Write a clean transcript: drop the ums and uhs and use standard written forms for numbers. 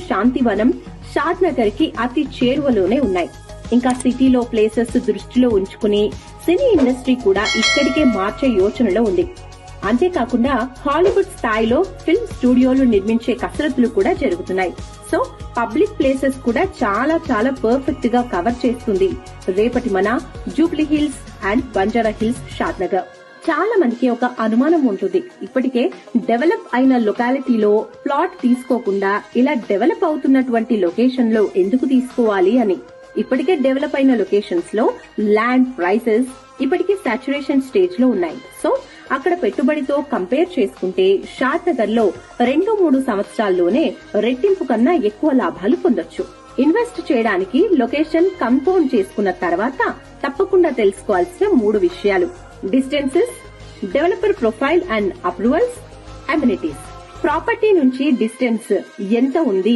శాంతివనం షాద్ నగర్ కి అతి చేరువలోనే ఉన్నాయి. ఇంకా సిటీలో ప్లేసెస్ దృష్టిలో ఉంచుకుని సినీ ఇండస్ట్రీ కూడా ఇక్కడికే మార్చే యోచనలో ఉంది. అంతేకాకుండా హాలీవుడ్ స్థాయిలో ఫిల్మ్ స్టూడియోలు నిర్మించే కసరత్తులు కూడా జరుగుతున్నాయి. సో పబ్లిక్ ప్లేసెస్ కూడా చాలా చాలా పర్ఫెక్ట్ గా కవర్ చేస్తుంది రేపటి మన జూబ్లీ హిల్స్ అండ్ బంజారా హిల్స్ షాద్ నగర్. చాలా మందికి ఒక అనుమానం ఉంటుంది, ఇప్పటికే డెవలప్ అయిన లొకాలిటీలో ప్లాట్ తీసుకోకుండా ఇలా డెవలప్ అవుతున్నటువంటి లొకేషన్ లో ఎందుకు తీసుకోవాలి అని. ఇప్పటికే డెవలప్ అయిన లొకేషన్స్ లో ల్యాండ్ ప్రైసెస్ ఇప్పటికే సాచురేషన్ స్టేజ్ లో ఉన్నాయి. సో అక్కడ పెట్టుబడితో కంపేర్ చేసుకుంటే షాద్ నగర్ లో 2-3 సంవత్సరాల్లోనే రెట్టింపు కన్నా ఎక్కువ లాభాలు పొందొచ్చు. ఇన్వెస్ట్ చేయడానికి లొకేషన్ కంపౌండ్ చేసుకున్న తర్వాత తప్పకుండా తెలుసుకోవాల్సిన 3 విషయాలు: distances, developer profile and approvals, amenities. Property నుంచి డిస్టెన్స్ ఎంత ఉంది